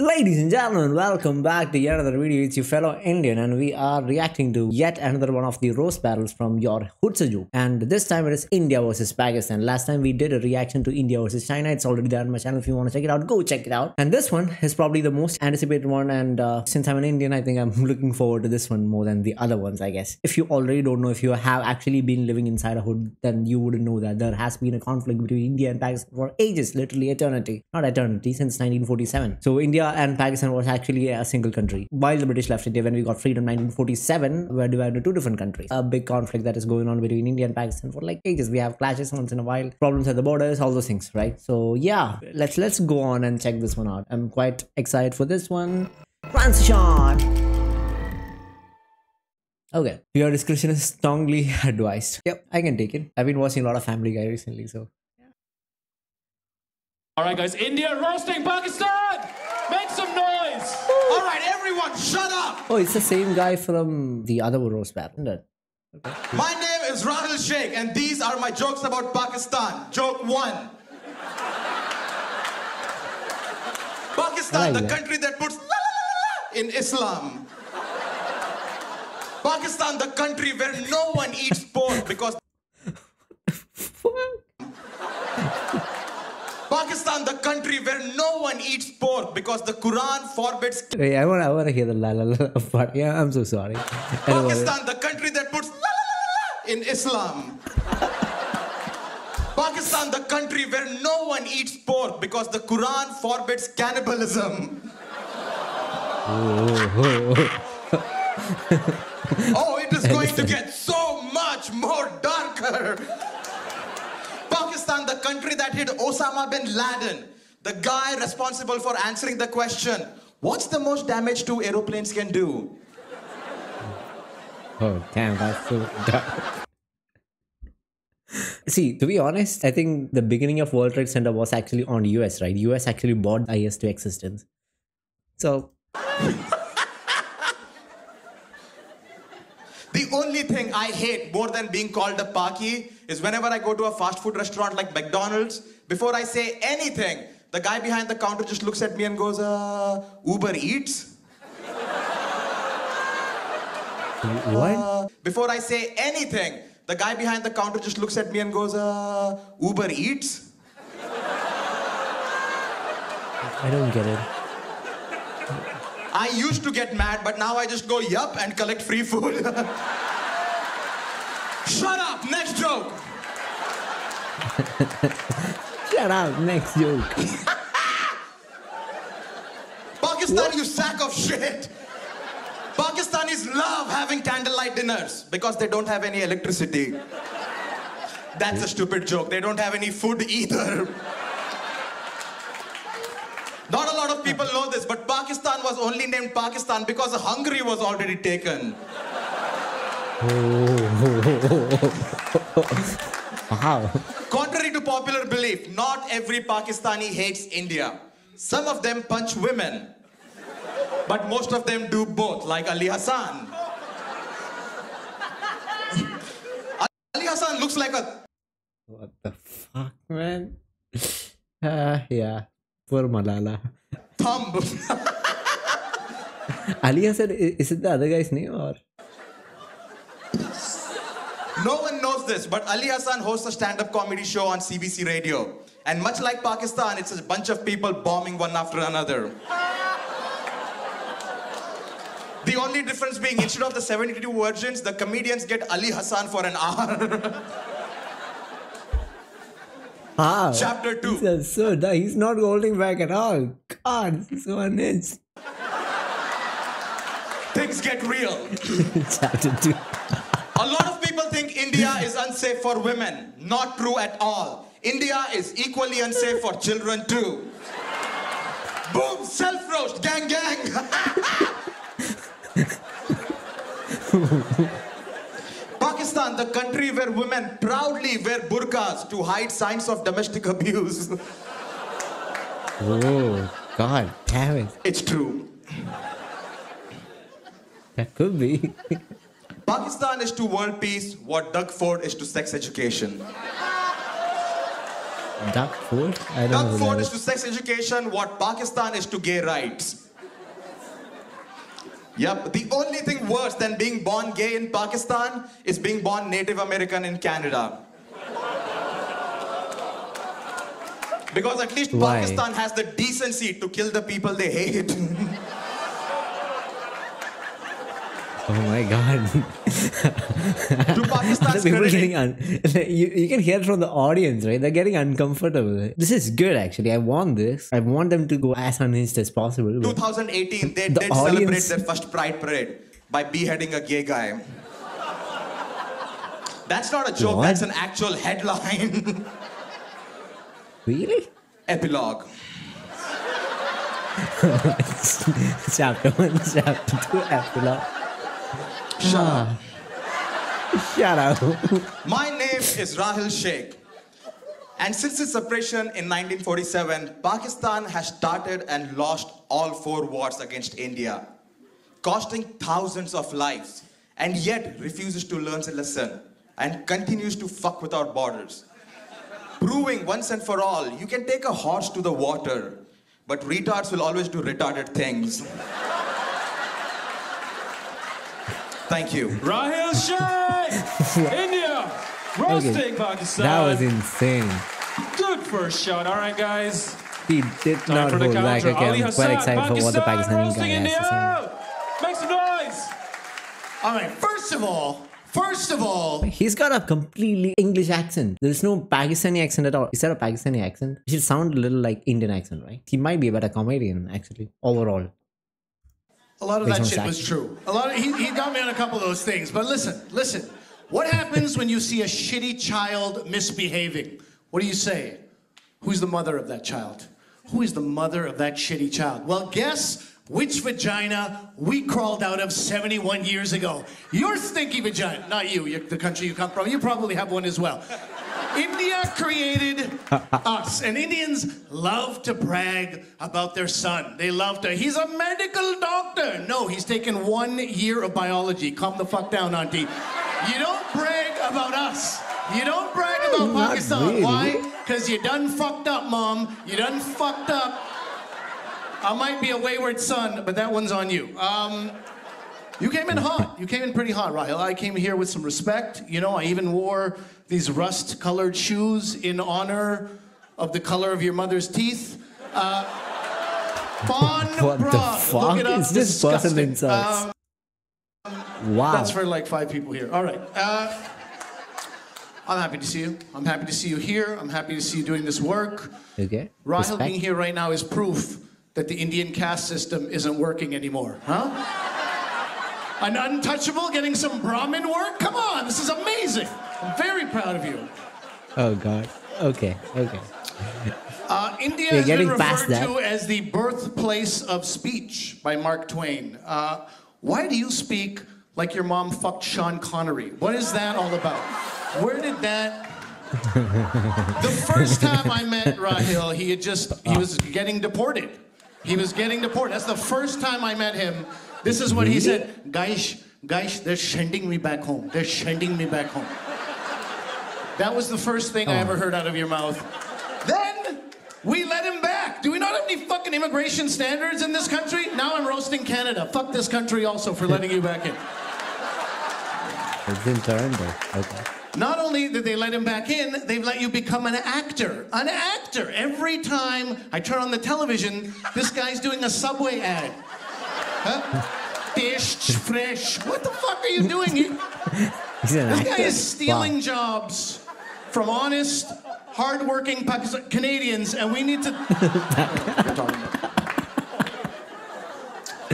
Ladies and gentlemen, welcome back to yet another video. It's your fellow Indian and we are reacting to yet another one of the roast battles from your Hutsuju. And this time it is India versus Pakistan. Last time we did a reaction to India versus China. It's already there on my channel. If you want to check it out, go check it out. And this one is probably the most anticipated one, and since I'm an Indian, I think I'm looking forward to this one more than the other ones, I guess. If you already don't know, if you have actually been living inside a hood, then you wouldn't know that there has been a conflict between India and Pakistan for ages, literally eternity. Not eternity, since 1947. So India and Pakistan was actually a single country. While the British left India when we got freedom in 1947, we were divided into two different countries. A big conflict that is going on between India and Pakistan for like ages. We have clashes once in a while, problems at the borders, all those things, right? So yeah, let's go on and check this one out. I'm quite excited for this one. Transition. Okay, your discretion is strongly advised. Yep, I can take it. I've been watching a lot of Family Guy recently, so. Alright guys, India roasting Pakistan! Make some noise! Alright everyone, shut up! Oh, it's the same guy from the other roast battle, isn't it? Okay. My name is Rahul Sheikh and these are my jokes about Pakistan. Joke 1. Pakistan, the country that puts la la la la in Islam. Pakistan, the country where no one eats pork because... Pakistan, the country where no one eats pork because the Quran forbids... Wait, I want to hear the la la la part. Yeah, I'm so sorry. Pakistan, the country that puts la la la la in Islam. Pakistan, the country where no one eats pork because the Quran forbids cannibalism. Oh, it is going to get so much more darker. Pakistan, the country that hid Osama bin Laden, the guy responsible for answering the question, what's the most damage two aeroplanes can do? Oh, damn, that's so dark. See, to be honest, I think the beginning of World Trade Center was actually on US, right? US actually brought IS to existence. So... The only thing I hate more than being called a Paki is whenever I go to a fast food restaurant like McDonald's, before I say anything, the guy behind the counter just looks at me and goes, Uber Eats? What? Before I say anything, the guy behind the counter just looks at me and goes, Uber Eats? I don't get it. I used to get mad, but now I just go, yup, and collect free food. Shut up, next joke. Shut up, next joke. Pakistan, What? you sack of shit. Pakistanis love having candlelight dinners because they don't have any electricity. That's a stupid joke. They don't have any food either. Not a lot of people know this, but Pakistan was only named Pakistan because Hungary was already taken. Wow. Contrary to popular belief, not every Pakistani hates India. Some of them punch women. But most of them do both, like Ali Hassan. Ali Hassan looks like a... What the fuck, man? Yeah. Poor Malala. thumb. Ali Hassan, is it the other guy's name or? No one knows this, but Ali Hassan hosts a stand-up comedy show on CBC Radio. And much like Pakistan, it's a bunch of people bombing one after another. The only difference being, instead of the 72 virgins, the comedians get Ali Hassan for an hour. Ah, Chapter 2. He's not holding back at all. God, this is so unhinged. Things get real. Chapter 2. A lot of people think India is unsafe for women. Not true at all. India is equally unsafe for children too. Boom, self-roast, gang, gang. Pakistan, the country where women proudly wear burqas to hide signs of domestic abuse. Oh, God damn it. It's true. That could be. Pakistan is to world peace what Doug Ford is to sex education. Duck food? I don't know Duck who food that is to sex education what Pakistan is to gay rights. Yep, the only thing worse than being born gay in Pakistan is being born Native American in Canada. Because at least Why? Pakistan has the decency to kill the people they hate. Oh my god. To The Pakistan's people credit, you can hear from the audience, right? They're getting uncomfortable. This is good actually. I want this. I want them to go as unhinged as possible. But 2018, they The did audience- celebrate their first Pride Parade by beheading a gay guy. That's not a joke, What? that's an actual headline. Really? Epilogue. Chapter 1, Chapter 2, epilogue. Shut up. Shut up. My name is Rahil Sheikh. And since its separation in 1947, Pakistan has started and lost all 4 wars against India, costing thousands of lives, and yet refuses to learn a lesson and continues to fuck with our borders. Proving once and for all, you can take a horse to the water, but retards will always do retarded things. Thank you. Rahil Sheikh! India! Roasting Pakistan! That was insane. Good first shot. All right, guys. He did Time not for the hold back. counter. Okay, Ali I'm quite Hassan, excited for what the Pakistani roasting guy has to say. India! Make some noise! All right, first of all, He's got a completely English accent. There's no Pakistani accent at all. Is that a Pakistani accent? It should sound a little like Indian accent, right? He might be a better comedian, actually, overall. a lot of Based that on shit was fact. true. He got me on a couple of those things. But listen. What happens when you see a shitty child misbehaving? What do you say? Who's the mother of that child? Who is the mother of that shitty child? Well, guess which vagina we crawled out of 71 years ago. Your stinky vagina. Not you, the country you come from. You probably have one as well. India created us, and Indians love to brag about their son. They love to, he's a medical doctor. No, he's taken 1 year of biology. Calm the fuck down, auntie. You don't brag about us. You don't brag about Not Pakistan. really. Why? Because you done fucked up, Mom. You done fucked up. I might be a wayward son, but that one's on you. You came in hot. You came in pretty hot, Rahil. I came here with some respect. You know, I even wore these rust-colored shoes in honor of the color of your mother's teeth. Bon What the bra. fuck Look it up. is this person Disgusting. insults? Wow. That's for like 5 people here. All right. I'm happy to see you. I'm happy to see you here. I'm happy to see you doing this work. Okay. Rahil Respect. being here right now is proof that the Indian caste system isn't working anymore, huh? An untouchable getting some Brahmin work? Come on, this is amazing. I'm very proud of you. Oh god. Okay. India You're has been getting past referred that. to as the birthplace of speech by Mark Twain. Why do you speak like your mom fucked Sean Connery? What is that all about? Where did that... The first time I met Rahil, he was getting deported. He was getting deported. That's the first time I met him. This is what he said. Guys, they're sending me back home. They're sending me back home. That was the first thing I ever heard out of your mouth. Then we let him back. Do we not have any fucking immigration standards in this country? Now I'm roasting Canada. Fuck this country also for letting you back in. It's in Toronto. Okay. Not only did they let him back in, they've let you become an actor. An actor. Every time I turn on the television, this guy's doing a Subway ad. Huh? Dish, fresh. What the fuck are you doing? He's an This actor. guy is stealing Wow. jobs from honest, hardworking Canadians, and we need to...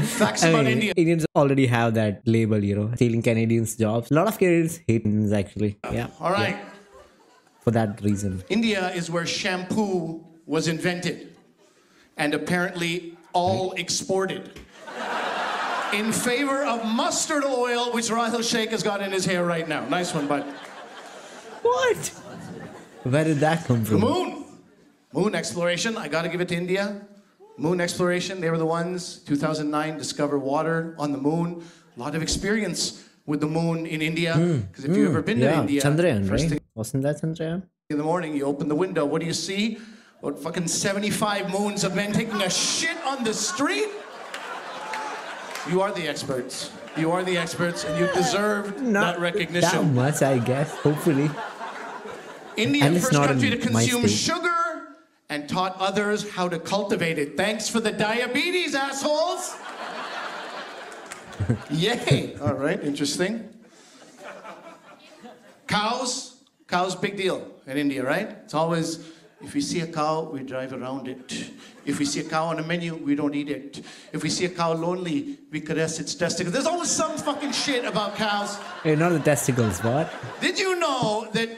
Facts about India. Indians already have that label, stealing Canadians' jobs. A lot of Canadians hate Indians, actually. Yeah. All right. Yeah. For that reason. India is where shampoo was invented and apparently all exported in favor of mustard oil, which Rahil Sheikh has got in his hair right now. Nice one, bud. What? Where did that come The from? moon. Moon exploration. I got to give it to India. Moon exploration. They were the ones, 2009, discovered water on the moon. A lot of experience with the moon in India. Because if you've ever been to Yeah, India... Chandrayaan, first right? thing- Wasn't that Chandrayaan? in the morning, you open the window, what do you see? What, fucking 75 moons of men taking a shit on the street? You are the experts. You are the experts, and you deserve Not that recognition. that much, I guess, hopefully. India, And it's first not country to in my consume state. sugar and taught others how to cultivate it. Thanks for the diabetes, assholes! Yay! All right, interesting. Cows, big deal in India, right? It's always, if we see a cow, we drive around it. If we see a cow on a menu, we don't eat it. If we see a cow lonely, we caress its testicles. There's always some fucking shit about cows. Hey, not the testicles, what? Did you know that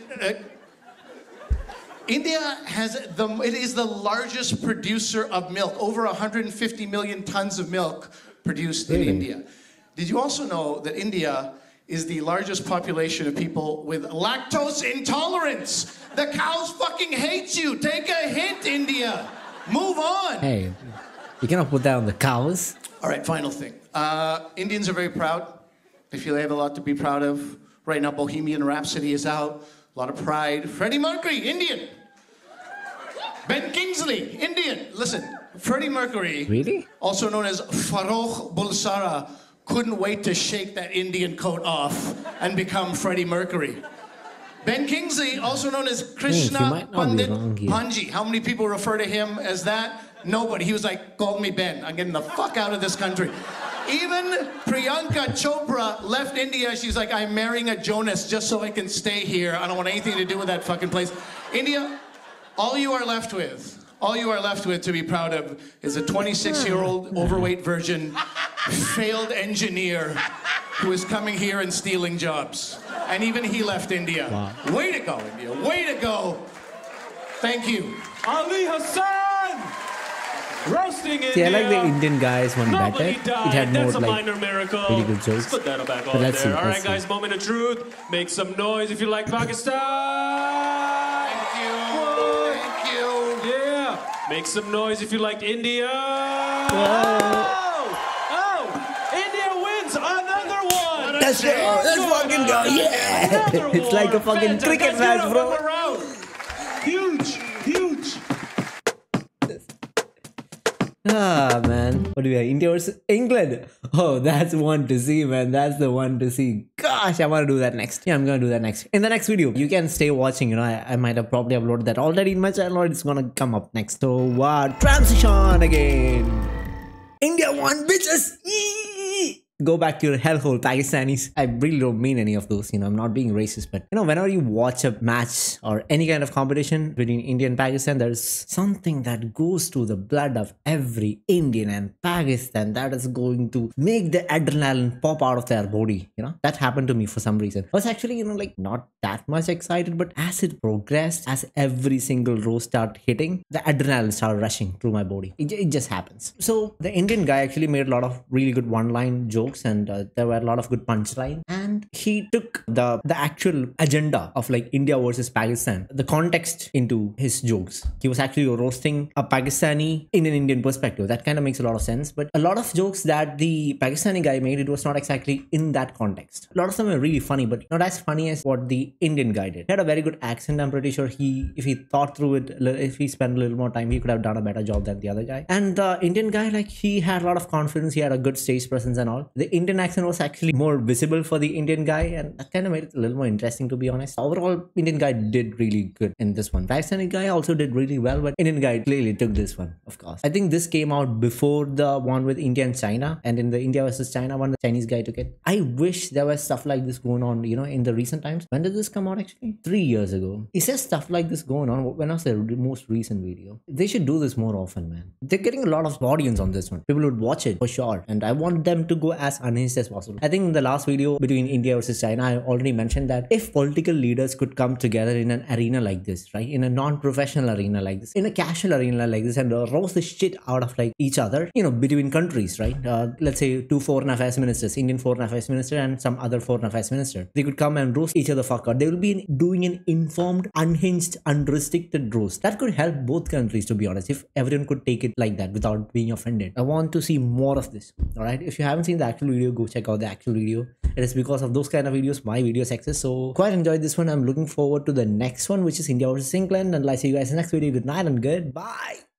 India it is the largest producer of milk, over 150 million tons of milk produced in India. Did you also know that India is the largest population of people with lactose intolerance? The cows fucking hate you. Take a hint, India. Move on. Hey, you cannot put that on the cows. All right, final thing. Indians are very proud. They feel they have a lot to be proud of. Right now, Bohemian Rhapsody is out. A lot of pride. Freddie Mercury, Indian. Ben Kingsley, Indian. Listen, Freddie Mercury, Really? also known as Farrokh Bulsara, couldn't wait to shake that Indian coat off and become Freddie Mercury. Ben Kingsley, also known as Krishna you might not be Pandit wrong here. Panji. How many people refer to him as that? Nobody. He was like, call me Ben. I'm getting the fuck out of this country. Even Priyanka Chopra left India. She's like, I'm marrying a Jonas just so I can stay here. I don't want anything to do with that fucking place. India, all you are left with to be proud of is a 26-year-old overweight virgin, failed engineer who is coming here and stealing jobs. And even he left India. Wow. Way to go, India. Way to go. Thank you. Ali Hassan! Roasting India. See, I like the Indian guys one better. Nobody It died. had more That's a like minor miracle. really good jokes. Let's put that back But on let's see, there. All let's right, see. guys, moment of truth. Make some noise if you like Pakistan. Thank you. Thank you. Yeah. Make some noise if you liked India. Oh, India wins another one. Let's go. Let's fucking go. Yeah. Another It's like a one. fucking Fantastic. cricket Guys, match, give it bro. up. One more round. Huge, huge. Ah, man. What do we have? India versus England. Oh, that's one to see, man. That's the one to see. Gosh, I want to do that next. Yeah, I'm going to do that next. In the next video, you can stay watching. You know, I might have probably uploaded that already in my channel, or it's going to come up next. So, transition again. India won, bitches. Yee! Go back to your hellhole, Pakistanis. I really don't mean any of those, you know, I'm not being racist, but you know, whenever you watch a match or any kind of competition between India and Pakistan, there's something that goes through the blood of every Indian and Pakistan that is going to make the adrenaline pop out of their body, you know. That happened to me for some reason. I was actually, you know, like not that much excited, but as it progressed, as every single row started hitting, the adrenaline started rushing through my body. It just happens. So the Indian guy actually made a lot of really good one-line jokes, and there were a lot of good punchline, and he took the actual agenda of like India versus Pakistan, the context into his jokes. He was actually roasting a Pakistani in an Indian perspective. That kind of makes a lot of sense, but a lot of jokes that the Pakistani guy made, it was not exactly in that context. A lot of them were really funny, but not as funny as what the Indian guy did. He had a very good accent. I'm pretty sure if he thought through it, if he spent a little more time, he could have done a better job than the other guy. And the Indian guy, like, he had a lot of confidence. He had a good stage presence and all. The Indian accent was actually more visible for the Indian guy, and that kind of made it a little more interesting, to be honest. Overall, Indian guy did really good in this one. Pakistani guy also did really well, but Indian guy clearly took this one, of course. I think this came out before the one with India and China, and in the India versus China one, the Chinese guy took it. I wish there was stuff like this going on, you know, in the recent times. When did this come out actually? 3 years ago. Is there stuff like this going on? When was the most recent video? They should do this more often, man. They're getting a lot of audience on this one. People would watch it for sure, and I want them to go as unhinged as possible. I think in the last video between India versus China, I already mentioned that if political leaders could come together in an arena like this, right, in a non-professional arena like this, in a casual arena like this, and roast the shit out of like each other, you know, between countries, right? Let's say two foreign affairs ministers, Indian foreign affairs minister and some other foreign affairs minister, they could come and roast each other fuck out. They will be doing an informed, unhinged, unrestricted roast. That could help both countries, to be honest, if everyone could take it like that without being offended. I want to see more of this. All right, if you haven't seen the actual actual video, go check out the actual video. It is because of those kind of videos my videos exist. So quite enjoyed this one. I'm looking forward to the next one, which is India versus England. And I'll see you guys in the next video. Good night and goodbye.